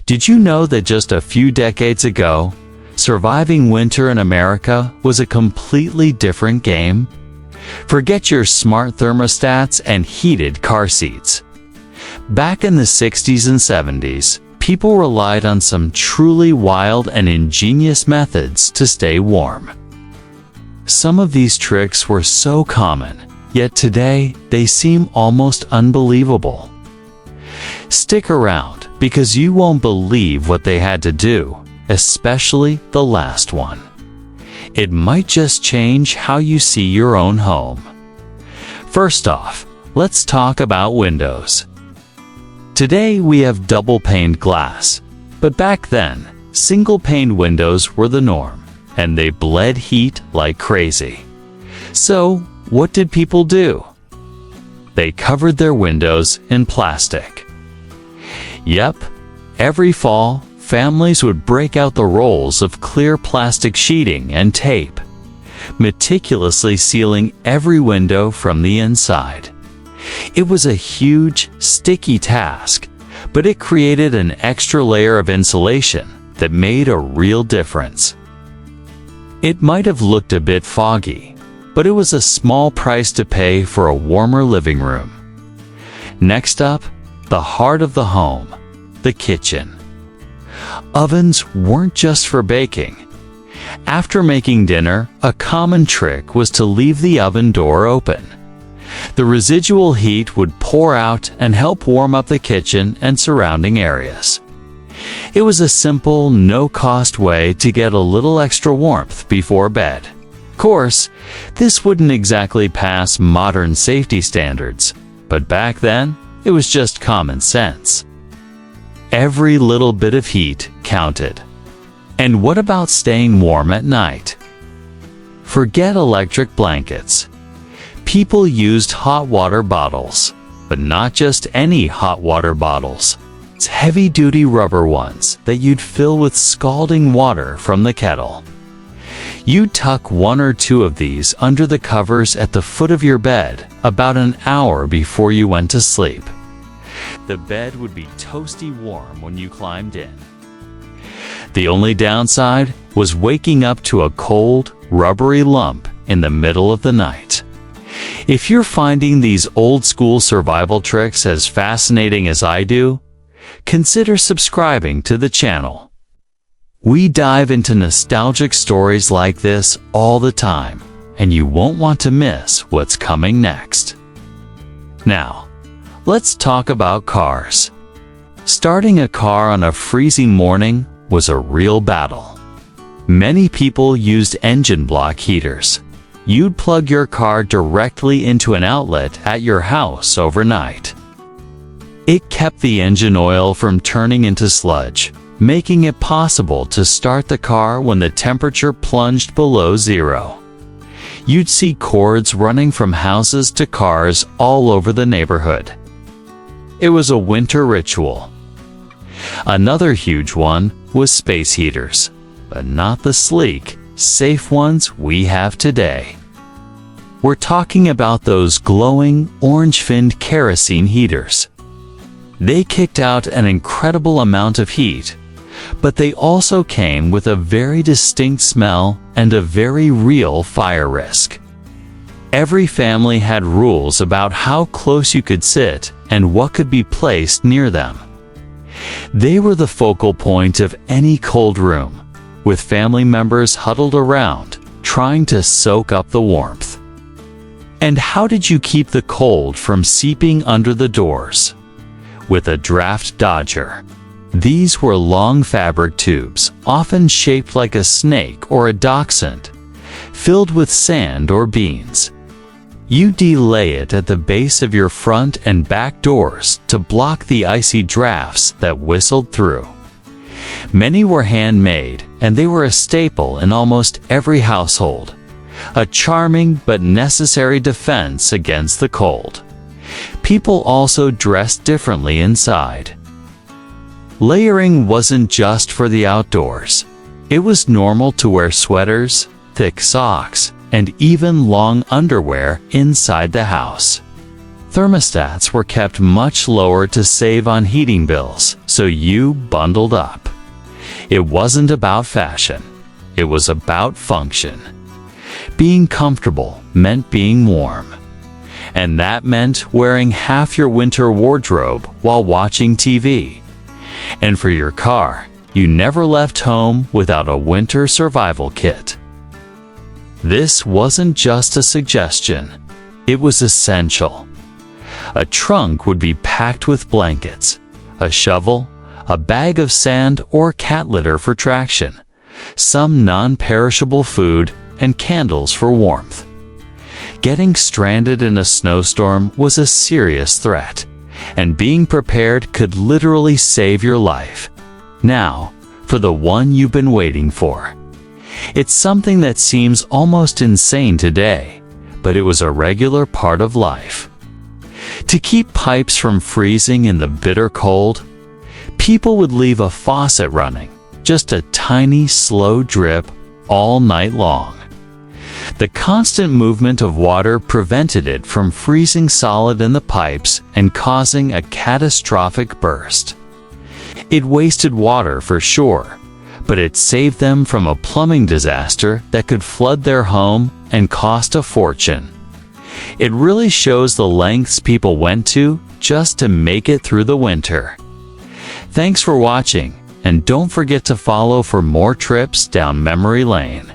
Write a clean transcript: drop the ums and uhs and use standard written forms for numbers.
Did you know that just a few decades ago, surviving winter in America was a completely different game? Forget your smart thermostats and heated car seats. Back in the 60s and 70s, people relied on some truly wild and ingenious methods to stay warm. Some of these tricks were so common, yet today they seem almost unbelievable. Stick around, because you won't believe what they had to do, especially the last one. It might just change how you see your own home. First off, let's talk about windows. Today we have double-paned glass, but back then, single-paned windows were the norm, and they bled heat like crazy. So, what did people do? They covered their windows in plastic. Yep, every fall, families would break out the rolls of clear plastic sheeting and tape, meticulously sealing every window from the inside. It was a huge, sticky task, but it created an extra layer of insulation that made a real difference. It might have looked a bit foggy, but it was a small price to pay for a warmer living room. Next up, the heart of the home, the kitchen. Ovens weren't just for baking. After making dinner, a common trick was to leave the oven door open. The residual heat would pour out and help warm up the kitchen and surrounding areas. It was a simple, no-cost way to get a little extra warmth before bed. Of course, this wouldn't exactly pass modern safety standards, but back then, it was just common sense. Every little bit of heat counted. And what about staying warm at night? Forget electric blankets. People used hot water bottles, but not just any hot water bottles. It's heavy-duty rubber ones that you'd fill with scalding water from the kettle. You'd tuck one or two of these under the covers at the foot of your bed about an hour before you went to sleep. The bed would be toasty warm when you climbed in. The only downside was waking up to a cold, rubbery lump in the middle of the night. If you're finding these old-school survival tricks as fascinating as I do, consider subscribing to the channel. We dive into nostalgic stories like this all the time, and you won't want to miss what's coming next. Now, let's talk about cars. Starting a car on a freezing morning was a real battle. Many people used engine block heaters. You'd plug your car directly into an outlet at your house overnight. It kept the engine oil from turning into sludge, making it possible to start the car when the temperature plunged below zero. You'd see cords running from houses to cars all over the neighborhood. It was a winter ritual. Another huge one was space heaters, but not the sleek, safe ones we have today. We're talking about those glowing, orange-finned kerosene heaters. They kicked out an incredible amount of heat, but they also came with a very distinct smell and a very real fire risk. Every family had rules about how close you could sit and what could be placed near them. They were the focal point of any cold room, with family members huddled around, trying to soak up the warmth. And how did you keep the cold from seeping under the doors? With a draft dodger. These were long fabric tubes, often shaped like a snake or a dachshund, filled with sand or beans. You delay it at the base of your front and back doors to block the icy drafts that whistled through. Many were handmade, and they were a staple in almost every household, a charming but necessary defense against the cold. People also dressed differently inside. Layering wasn't just for the outdoors. It was normal to wear sweaters, thick socks, and even long underwear inside the house. Thermostats were kept much lower to save on heating bills, so you bundled up. It wasn't about fashion. It was about function. Being comfortable meant being warm. And that meant wearing half your winter wardrobe while watching TV. And for your car, you never left home without a winter survival kit. This wasn't just a suggestion. It was essential. A trunk would be packed with blankets, a shovel, a bag of sand or cat litter for traction, some non-perishable food, and candles for warmth. Getting stranded in a snowstorm was a serious threat, and being prepared could literally save your life. Now, for the one you've been waiting for. It's something that seems almost insane today, but it was a regular part of life. To keep pipes from freezing in the bitter cold, people would leave a faucet running, just a tiny, slow drip, all night long. The constant movement of water prevented it from freezing solid in the pipes and causing a catastrophic burst. It wasted water for sure, but it saved them from a plumbing disaster that could flood their home and cost a fortune. It really shows the lengths people went to just to make it through the winter. Thanks for watching, and don't forget to follow for more trips down memory lane.